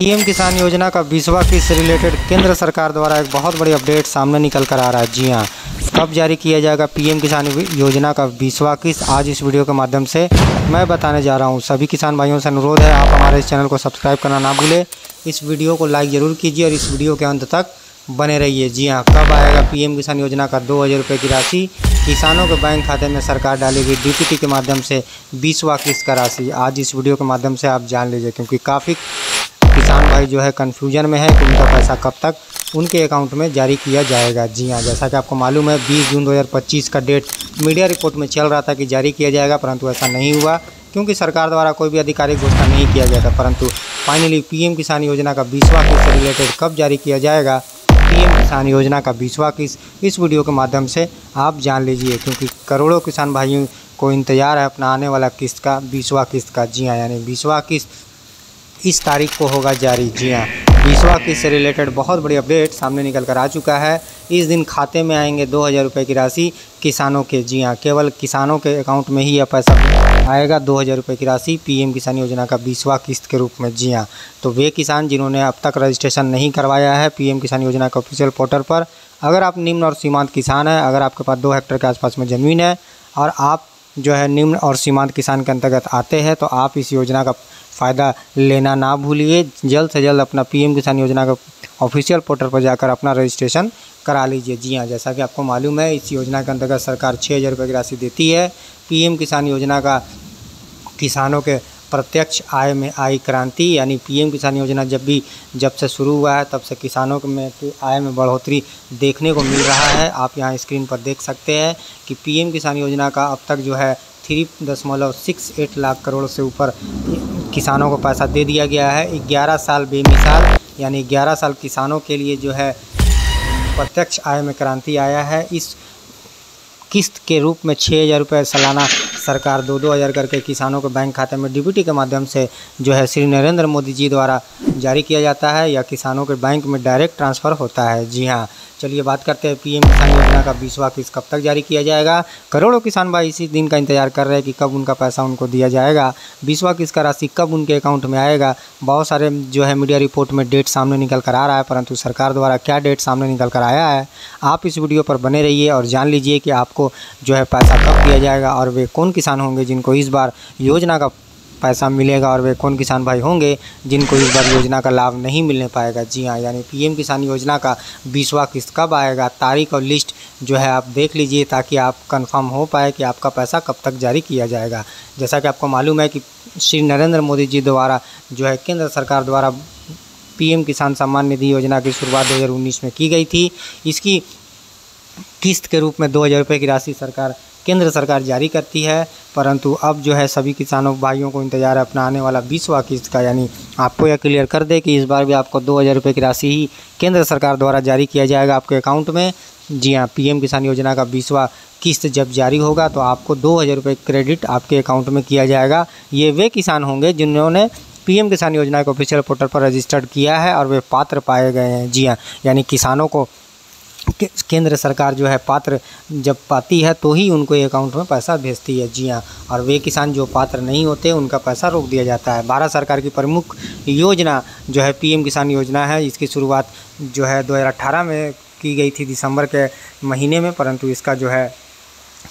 PM किसान योजना का 20वां किस्त से रिलेटेड केंद्र सरकार द्वारा एक बहुत बड़ी अपडेट सामने निकल कर आ रहा है। जी हाँ, कब जारी किया जाएगा पीएम किसान योजना का 20वां किस्त, आज इस वीडियो के माध्यम से मैं बताने जा रहा हूँ। सभी किसान भाइयों से अनुरोध है, आप हमारे इस चैनल को सब्सक्राइब करना ना भूलें, इस वीडियो को लाइक ज़रूर कीजिए और इस वीडियो के अंत तक बने रहिए। जी हाँ, कब आएगा पीएम किसान योजना का 2000 रुपये की राशि, किसानों के बैंक खाते में सरकार डालेगी डीपीटी के माध्यम से 20वां किस्त का राशि, आज इस वीडियो के माध्यम से आप जान लीजिए। क्योंकि काफ़ी किसान भाई जो है कन्फ्यूजन में है कि उनका पैसा कब तक उनके अकाउंट में जारी किया जाएगा। जी हाँ, जैसा कि आपको मालूम है 20 जून 2025 का डेट मीडिया रिपोर्ट में चल रहा था कि जारी किया जाएगा, परंतु ऐसा नहीं हुआ क्योंकि सरकार द्वारा कोई भी आधिकारिक घोषणा नहीं किया गया था। परंतु फाइनली पीएम किसान योजना का 20वां किस्त से रिलेटेड कब जारी किया जाएगा पीएम किसान योजना का 20वां किस्त, इस वीडियो के माध्यम से आप जान लीजिए। क्योंकि करोड़ों किसान भाइयों को इंतजार है अपना आने वाला किस्त का, 20वां किस्त का। जी हाँ, यानी 20वां किस्त इस तारीख को होगा जारी। जी हाँ, 20वां किस्त से रिलेटेड बहुत बड़ी अपडेट सामने निकल कर आ चुका है। इस दिन खाते में आएंगे 2000 रुपये की राशि किसानों के। जी हाँ, केवल किसानों के अकाउंट में ही यह पैसा आएगा 2000 रुपये की राशि पीएम किसान योजना का 20वां किस्त के रूप में। जी हाँ, तो वे किसान जिन्होंने अब तक रजिस्ट्रेशन नहीं करवाया है पीएम किसान योजना के ऑफिशियल पोर्टल पर, अगर आप निम्न और सीमांत किसान हैं, अगर आपके पास 2 हेक्टेयर के आसपास में ज़मीन है और आप जो है निम्न और सीमांत किसान के अंतर्गत आते हैं, तो आप इस योजना का फ़ायदा लेना ना भूलिए। जल्द से जल्द अपना पीएम किसान योजना का ऑफिशियल पोर्टल पर जाकर अपना रजिस्ट्रेशन करा लीजिए। जी हाँ, जैसा कि आपको मालूम है इस योजना के अंतर्गत सरकार 6000 रुपये की राशि देती है। पीएम किसान योजना का किसानों के प्रत्यक्ष आय में आई क्रांति, यानी पीएम किसान योजना जब से शुरू हुआ है तब से किसानों में आय में बढ़ोतरी देखने को मिल रहा है। आप यहाँ स्क्रीन पर देख सकते हैं कि पीएम किसान योजना का अब तक जो है 3.68 लाख करोड़ से ऊपर किसानों को पैसा दे दिया गया है। 11 साल बेमिसाल, यानी 11 साल किसानों के लिए जो है प्रत्यक्ष आय में क्रांति आया है। इस किस्त के रूप में 6000 रुपये सालाना सरकार 2-2 हज़ार करके किसानों के बैंक खाते में डीबीटी के माध्यम से जो है श्री नरेंद्र मोदी जी द्वारा जारी किया जाता है या किसानों के बैंक में डायरेक्ट ट्रांसफ़र होता है। जी हाँ, चलिए बात करते हैं पीएम किसान योजना का 20वां किस्त कब तक जारी किया जाएगा। करोड़ों किसान भाई इसी दिन का इंतजार कर रहे हैं कि कब उनका पैसा उनको दिया जाएगा, 20वां किस्त का राशि कब उनके अकाउंट में आएगा। बहुत सारे जो है मीडिया रिपोर्ट में डेट सामने निकल कर आ रहा है, परंतु सरकार द्वारा क्या डेट सामने निकल कर आया है, आप इस वीडियो पर बने रहिए और जान लीजिए कि आपको जो है पैसा कब दिया जाएगा और वे कौन किसान होंगे जिनको इस बार योजना का पैसा मिलेगा और वे कौन किसान भाई होंगे जिनको इस बार योजना का लाभ नहीं मिलने पाएगा। जी हाँ, यानी पीएम किसान योजना का 20वां किस्त कब आएगा, तारीख और लिस्ट जो है आप देख लीजिए ताकि आप कंफर्म हो पाए कि आपका पैसा कब तक जारी किया जाएगा। जैसा कि आपको मालूम है कि श्री नरेंद्र मोदी जी द्वारा जो है केंद्र सरकार द्वारा पीएम किसान सम्मान निधि योजना की शुरुआत 2019 में की गई थी। इसकी किस्त के रूप में 2000 रुपये की राशि केंद्र सरकार जारी करती है, परंतु अब जो है सभी किसानों भाइयों को इंतजार है अपना आने वाला 20वां किस्त का। यानी आपको यह क्लियर कर दे कि इस बार भी आपको 2000 रुपये की राशि ही केंद्र सरकार द्वारा जारी किया जाएगा आपके अकाउंट में। जी हाँ, पीएम किसान योजना का 20वां किस्त जब जारी होगा तो आपको 2000 रुपये क्रेडिट आपके अकाउंट में किया जाएगा। ये वे किसान होंगे जिन्होंने पीएम किसान योजना के ऑफिशियल पोर्टल पर रजिस्टर्ड किया है और वे पात्र पाए गए हैं। जी हाँ, यानी किसानों को केंद्र सरकार जो है पात्र जब पाती है तो ही उनको अकाउंट में पैसा भेजती है। जी हाँ, और वे किसान जो पात्र नहीं होते उनका पैसा रोक दिया जाता है। भारत सरकार की प्रमुख योजना जो है पीएम किसान योजना है, इसकी शुरुआत जो है 2018 में की गई थी दिसंबर के महीने में, परंतु इसका जो है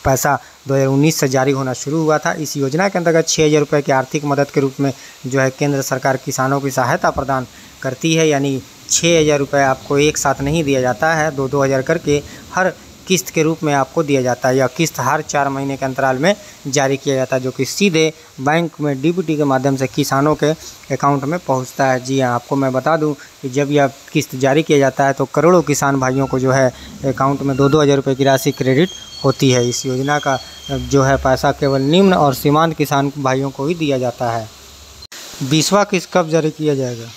पैसा 2019 से जारी होना शुरू हुआ था। इस योजना के अंतर्गत 6000 रुपये की आर्थिक मदद के रूप में जो है केंद्र सरकार किसानों की सहायता प्रदान करती है। यानी 6000 रुपये आपको एक साथ नहीं दिया जाता है, 2-2 हज़ार करके हर किस्त के रूप में आपको दिया जाता है। यह किस्त हर 4 महीने के अंतराल में जारी किया जाता है, जो कि सीधे बैंक में डीबीटी के माध्यम से किसानों के अकाउंट में पहुंचता है। जी हाँ, आपको मैं बता दूं कि जब यह किस्त जारी किया जाता है तो करोड़ों किसान भाइयों को जो है अकाउंट में 2-2 हज़ार रुपये की राशि क्रेडिट होती है। इस योजना का जो है पैसा केवल निम्न और सीमांत किसान भाइयों को ही दिया जाता है। 20वां किस्त कब जारी किया जाएगा,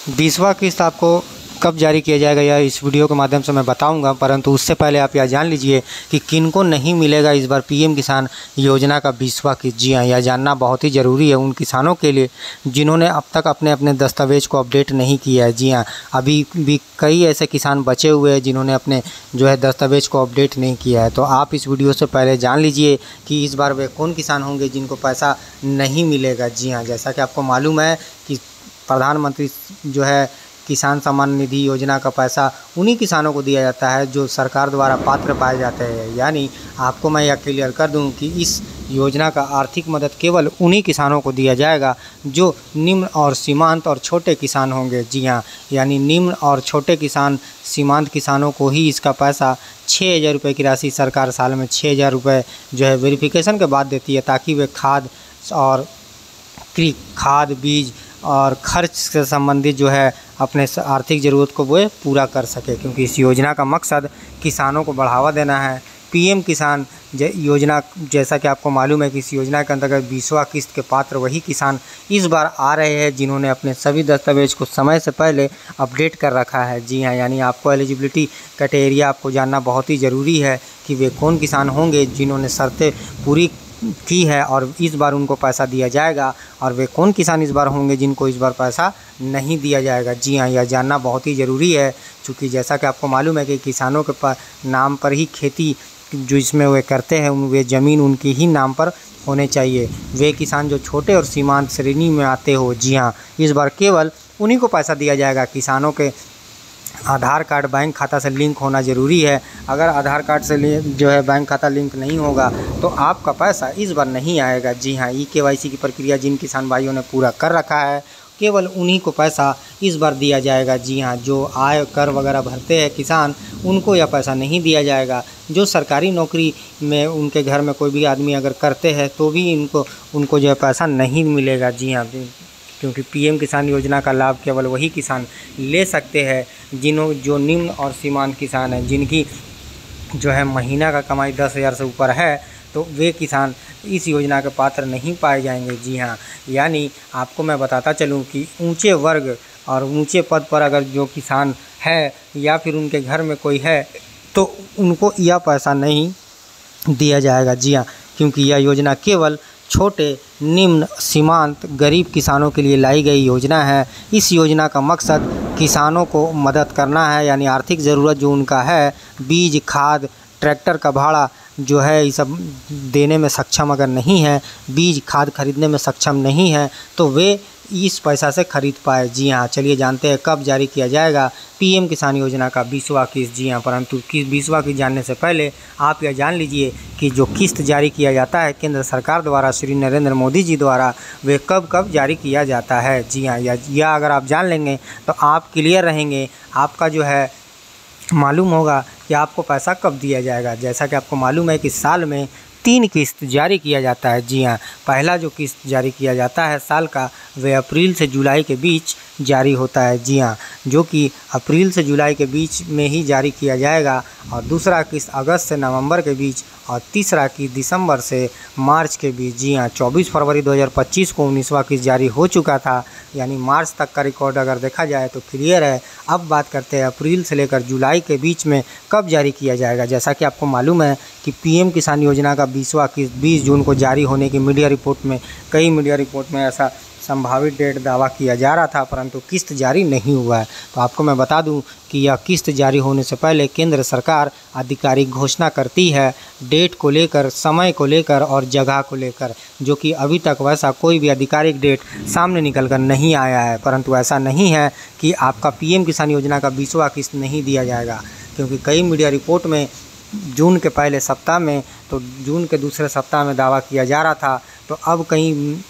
20वां किस्त आपको कब जारी किया जाएगा यह इस वीडियो के माध्यम से मैं बताऊंगा, परंतु उससे पहले आप यह जान लीजिए कि किनको नहीं मिलेगा इस बार पीएम किसान योजना का 20वां किस्त। जी हाँ, यह जानना बहुत ही ज़रूरी है उन किसानों के लिए जिन्होंने अब तक अपने अपने दस्तावेज को अपडेट नहीं किया है। जी हाँ, अभी भी कई ऐसे किसान बचे हुए हैं जिन्होंने अपने जो है दस्तावेज को अपडेट नहीं किया है। तो आप इस वीडियो से पहले जान लीजिए कि इस बार वे कौन किसान होंगे जिनको पैसा नहीं मिलेगा। जी हाँ, जैसा कि आपको मालूम है कि प्रधानमंत्री जो है किसान सम्मान निधि योजना का पैसा उन्हीं किसानों को दिया जाता है जो सरकार द्वारा पात्र पाए जाते हैं। यानी आपको मैं यह क्लियर कर दूं कि इस योजना का आर्थिक मदद केवल उन्हीं किसानों को दिया जाएगा जो निम्न और सीमांत और छोटे किसान होंगे। जी हाँ, यानी निम्न और छोटे किसान, सीमांत किसानों को ही इसका पैसा 6,000 रुपये की राशि सरकार साल में 6,000 रुपये जो है वेरिफिकेशन के बाद देती है, ताकि वे खाद बीज और खर्च से संबंधित जो है अपने आर्थिक ज़रूरत को वो पूरा कर सके। क्योंकि इस योजना का मकसद किसानों को बढ़ावा देना है। पीएम किसान योजना, जैसा कि आपको मालूम है कि इस योजना के अंतर्गत 20वां किस्त के पात्र वही किसान इस बार आ रहे हैं जिन्होंने अपने सभी दस्तावेज को समय से पहले अपडेट कर रखा है। जी हाँ, यानी आपको एलिजिबिलिटी क्राइटेरिया आपको जानना बहुत ही ज़रूरी है कि वे कौन किसान होंगे जिन्होंने शर्तें पूरी की है और इस बार उनको पैसा दिया जाएगा, और वे कौन किसान इस बार होंगे जिनको इस बार पैसा नहीं दिया जाएगा। जी हाँ, यह जानना बहुत ही ज़रूरी है, क्योंकि जैसा कि आपको मालूम है कि किसानों के नाम पर ही खेती जो इसमें वे करते हैं वे ज़मीन उनके ही नाम पर होने चाहिए। वे किसान जो छोटे और सीमांत श्रेणी में आते हो, जी हाँ, इस बार केवल उन्हीं को पैसा दिया जाएगा। किसानों के आधार कार्ड बैंक खाता से लिंक होना ज़रूरी है। अगर आधार कार्ड से जो है बैंक खाता लिंक नहीं होगा तो आपका पैसा इस बार नहीं आएगा। जी हाँ, KYC की प्रक्रिया जिन किसान भाइयों ने पूरा कर रखा है केवल उन्हीं को पैसा इस बार दिया जाएगा। जी हाँ, जो आय कर वगैरह भरते हैं किसान उनको यह पैसा नहीं दिया जाएगा। जो सरकारी नौकरी में उनके घर में कोई भी आदमी अगर करते हैं तो भी उनको जो है पैसा नहीं मिलेगा। जी हाँ, क्योंकि पीएम किसान योजना का लाभ केवल वही किसान ले सकते हैं जो निम्न और सीमांत किसान हैं, जिनकी जो है महीना का कमाई 10,000 से ऊपर है, तो वे किसान इस योजना के पात्र नहीं पाए जाएंगे। जी हाँ, यानी आपको मैं बताता चलूँ कि ऊंचे वर्ग और ऊंचे पद पर अगर जो किसान है या फिर उनके घर में कोई है तो उनको यह पैसा नहीं दिया जाएगा। जी हाँ, क्योंकि यह योजना केवल छोटे, निम्न, सीमांत, गरीब किसानों के लिए लाई गई योजना है। इस योजना का मकसद किसानों को मदद करना है, यानी आर्थिक ज़रूरत जो उनका है, बीज, खाद, ट्रैक्टर का भाड़ा जो है ये सब देने में सक्षम अगर नहीं है, बीज खाद खरीदने में सक्षम नहीं है, तो वे इस पैसा से खरीद पाए। जी हाँ, चलिए जानते हैं कब जारी किया जाएगा पीएम किसान योजना का 20वां किस्त। जी हाँ, परंतु 20वां किस्त जानने से पहले आप यह जान लीजिए कि जो किस्त जारी किया जाता है केंद्र सरकार द्वारा, श्री नरेंद्र मोदी जी द्वारा, वे कब कब जारी किया जाता है। जी हाँ, यह अगर आप जान लेंगे तो आप क्लियर रहेंगे, आपका जो है मालूम होगा कि आपको पैसा कब दिया जाएगा। जैसा कि आपको मालूम है कि साल में 3 किस्त जारी किया जाता है। जी हाँ, पहला जो किस्त जारी किया जाता है साल का, वह अप्रैल से जुलाई के बीच जारी होता है। जी हाँ, जो कि अप्रैल से जुलाई के बीच में ही जारी किया जाएगा, और दूसरा किस्त अगस्त से नवंबर के बीच, और तीसरा किस्त दिसंबर से मार्च के बीच। जी हाँ, 24 फरवरी 2025 को 19वां किस्त जारी हो चुका था, यानी मार्च तक का रिकॉर्ड अगर देखा जाए तो क्लियर है। अब बात करते हैं अप्रैल से लेकर जुलाई के बीच में कब जारी किया जाएगा। जैसा कि आपको मालूम है कि पीएम किसान योजना का 20वां किस्त 20 जून को जारी होने की मीडिया रिपोर्ट में, कई मीडिया रिपोर्ट में ऐसा संभावित डेट दावा किया जा रहा था, परंतु किस्त जारी नहीं हुआ है। तो आपको मैं बता दूं कि यह किस्त जारी होने से पहले केंद्र सरकार आधिकारिक घोषणा करती है डेट को लेकर, समय को लेकर और जगह को लेकर, जो कि अभी तक वैसा कोई भी आधिकारिक डेट सामने निकल कर नहीं आया है। परंतु ऐसा नहीं है कि आपका पीएम किसान योजना का 20वां किस्त नहीं दिया जाएगा, क्योंकि कई मीडिया रिपोर्ट में जून के पहले सप्ताह में, तो जून के दूसरे सप्ताह में दावा किया जा रहा था, तो अब कहीं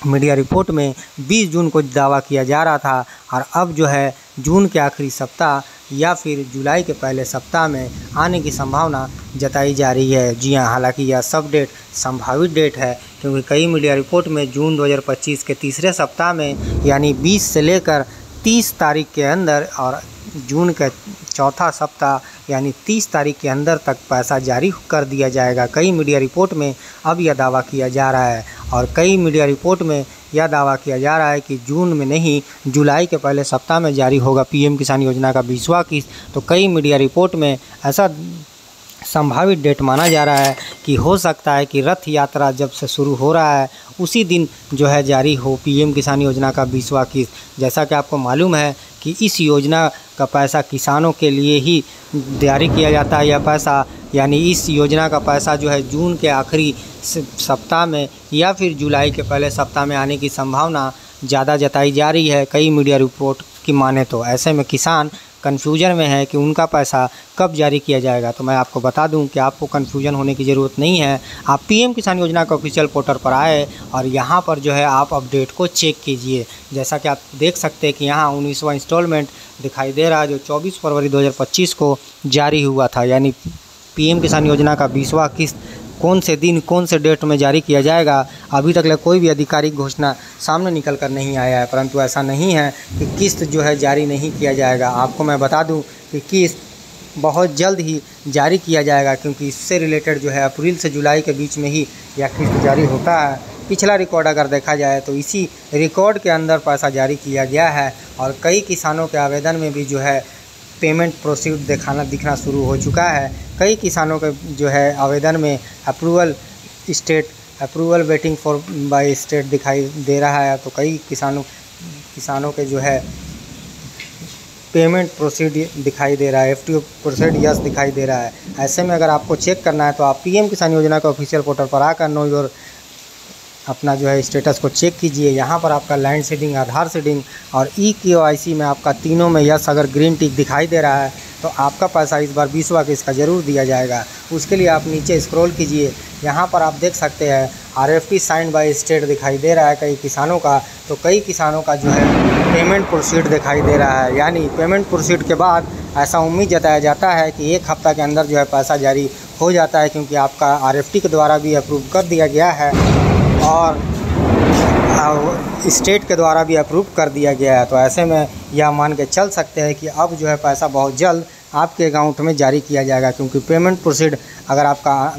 मीडिया रिपोर्ट में 20 जून को दावा किया जा रहा था, और अब जो है जून के आखिरी सप्ताह या फिर जुलाई के पहले सप्ताह में आने की संभावना जताई जा रही है। जी हाँ, हालांकि यह सब डेट संभावित डेट है, क्योंकि कई मीडिया रिपोर्ट में जून 2025 के तीसरे सप्ताह में, यानी 20 से लेकर 30 तारीख के अंदर, और जून के चौथा सप्ताह यानी 30 तारीख के अंदर तक पैसा जारी कर दिया जाएगा। कई मीडिया रिपोर्ट में अब यह दावा किया जा रहा है, और कई मीडिया रिपोर्ट में यह दावा किया जा रहा है कि जून में नहीं, जुलाई के पहले सप्ताह में जारी होगा पीएम किसान योजना का 20वां किस्त। तो कई मीडिया रिपोर्ट में ऐसा संभावित डेट माना जा रहा है कि हो सकता है कि रथ यात्रा जब से शुरू हो रहा है उसी दिन जो है जारी हो पीएम किसान योजना का 20वां किस्त। जैसा कि आपको मालूम है कि इस योजना का पैसा किसानों के लिए ही जारी किया जाता है। यह पैसा, यानी इस योजना का पैसा जो है जून के आखिरी सप्ताह में या फिर जुलाई के पहले सप्ताह में आने की संभावना ज़्यादा जताई जा रही है कई मीडिया रिपोर्ट की माने तो। ऐसे में किसान कन्फ्यूजन में है कि उनका पैसा कब जारी किया जाएगा। तो मैं आपको बता दूं कि आपको कन्फ्यूजन होने की ज़रूरत नहीं है। आप पीएम किसान योजना के ऑफिशियल पोर्टल पर आए और यहाँ पर जो है आप अपडेट को चेक कीजिए। जैसा कि आप देख सकते हैं कि यहाँ 19वां इंस्टॉलमेंट दिखाई दे रहा है, जो 24 फरवरी 2025 को जारी हुआ था। यानी पीएम किसान योजना का 20वां किस्त कौन से दिन कौन से डेट में जारी किया जाएगा, अभी तक कोई भी आधिकारिक घोषणा सामने निकल कर नहीं आया है। परंतु ऐसा नहीं है कि किस्त जो है जारी नहीं किया जाएगा। आपको मैं बता दूं कि किस्त बहुत जल्द ही जारी किया जाएगा, क्योंकि इससे रिलेटेड जो है अप्रैल से जुलाई के बीच में ही यह किस्त जारी होता है। पिछला रिकॉर्ड अगर देखा जाए तो इसी रिकॉर्ड के अंदर पैसा जारी किया गया है और कई किसानों के आवेदन में भी जो है पेमेंट प्रोसीड दिखना शुरू हो चुका है। कई किसानों के जो है आवेदन में approval waiting for by state दिखाई दे रहा है। तो कई किसानों के जो है पेमेंट प्रोसीड दिखाई दे रहा है, FTO प्रोसीड यस दिखाई दे रहा है। ऐसे में अगर आपको चेक करना है तो आप पीएम किसान योजना के ऑफिशियल पोर्टल पर आकर नो योर अपना जो है स्टेटस को चेक कीजिए। यहाँ पर आपका लैंड सीडिंग, आधार सीडिंग और EKYC में आपका तीनों में यस अगर ग्रीन टिक दिखाई दे रहा है तो आपका पैसा इस बार 20वां किस्त का ज़रूर दिया जाएगा। उसके लिए आप नीचे स्क्रॉल कीजिए, यहाँ पर आप देख सकते हैं RFP साइंड बाय स्टेट दिखाई दे रहा है कई किसानों का। तो कई किसानों का जो है पेमेंट प्रोसीड दिखाई दे रहा है। यानी पेमेंट प्रोसीड के बाद ऐसा उम्मीद जताया जाता है कि 1 हफ्ता के अंदर जो है पैसा जारी हो जाता है, क्योंकि आपका RFT के द्वारा भी अप्रूव कर दिया गया है और स्टेट के द्वारा भी अप्रूव कर दिया गया है। तो ऐसे में यह मान के चल सकते हैं कि अब जो है पैसा बहुत जल्द आपके अकाउंट में जारी किया जाएगा, क्योंकि पेमेंट प्रोसीड अगर आपका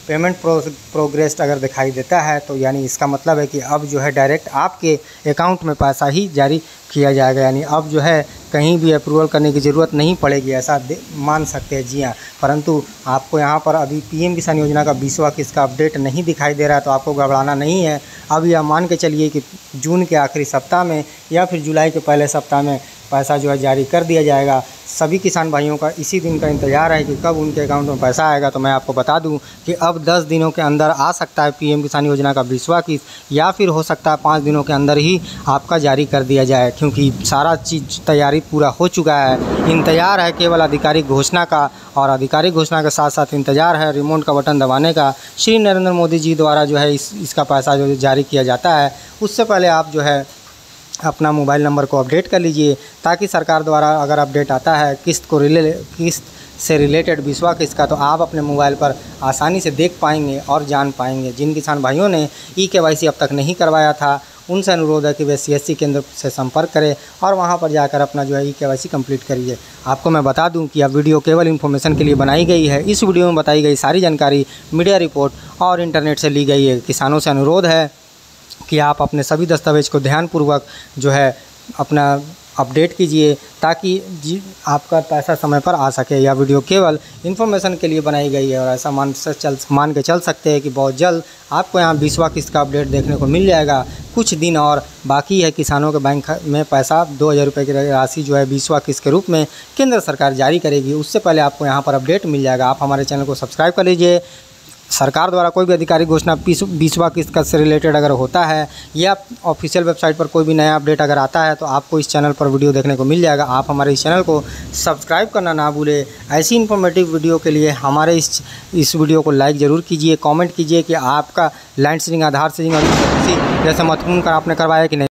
पेमेंट प्रोग्रेस अगर दिखाई देता है तो यानी इसका मतलब है कि अब जो है डायरेक्ट आपके अकाउंट में पैसा ही जारी किया जाएगा। यानी अब जो है कहीं भी अप्रूवल करने की ज़रूरत नहीं पड़ेगी, ऐसा मान सकते हैं। जी हाँ, परंतु आपको यहाँ पर अभी पीएम किसान योजना का 20वां किस्त का अपडेट नहीं दिखाई दे रहा है, तो आपको घबराना नहीं है। अब यह मान के चलिए कि जून के आखिरी सप्ताह में या फिर जुलाई के पहले सप्ताह में पैसा जो है जारी कर दिया जाएगा। सभी किसान भाइयों का इसी दिन का इंतज़ार है कि कब उनके अकाउंट में पैसा आएगा। तो मैं आपको बता दूं कि अब 10 दिनों के अंदर आ सकता है पीएम किसान योजना का 20वां किस्त, या फिर हो सकता है 5 दिनों के अंदर ही आपका जारी कर दिया जाए, क्योंकि सारा चीज़ तैयारी पूरा हो चुका है। इंतज़ार है केवल आधिकारिक घोषणा का, और आधिकारिक घोषणा के साथ साथ इंतज़ार है रिमोट का बटन दबाने का। श्री नरेंद्र मोदी जी द्वारा जो है इसका पैसा जो जारी किया जाता है, उससे पहले आप जो है अपना मोबाइल नंबर को अपडेट कर लीजिए, ताकि सरकार द्वारा अगर अपडेट आता है किस्त से रिलेटेड 20वां किस्त का, तो आप अपने मोबाइल पर आसानी से देख पाएंगे और जान पाएंगे। जिन किसान भाइयों ने EKYC अब तक नहीं करवाया था, उनसे अनुरोध है कि वे CSC केंद्र से संपर्क करें और वहां पर जाकर अपना जो है EKYC कंप्लीट करिए। आपको मैं बता दूं कि यह वीडियो केवल इन्फॉर्मेशन के लिए बनाई गई है। इस वीडियो में बताई गई सारी जानकारी मीडिया रिपोर्ट और इंटरनेट से ली गई है। किसानों से अनुरोध है कि आप अपने सभी दस्तावेज को ध्यानपूर्वक जो है अपना अपडेट कीजिए, ताकि आपका पैसा समय पर आ सके। यह वीडियो केवल इन्फॉर्मेशन के लिए बनाई गई है और ऐसा मान के चल सकते हैं कि बहुत जल्द आपको यहाँ 20वां किस्त का अपडेट देखने को मिल जाएगा। कुछ दिन और बाकी है किसानों के बैंक में पैसा 2000 रुपये की राशि जो है 20वां किस्त के रूप में केंद्र सरकार जारी करेगी। उससे पहले आपको यहाँ पर अपडेट मिल जाएगा। आप हमारे चैनल को सब्सक्राइब कर लीजिए। सरकार द्वारा कोई भी आधिकारिक घोषणा 20वां किस्त से रिलेटेड अगर होता है या ऑफिशियल वेबसाइट पर कोई भी नया अपडेट अगर आता है, तो आपको इस चैनल पर वीडियो देखने को मिल जाएगा। आप हमारे इस चैनल को सब्सक्राइब करना ना भूलें। ऐसी इन्फॉर्मेटिव वीडियो के लिए हमारे इस वीडियो को लाइक ज़रूर कीजिए, कमेंट कीजिए कि आपका लैंड सीडिंग, आधार सीडिंग और किसी जैसे महत्वपूर्ण आपने करवाया कि नहीं।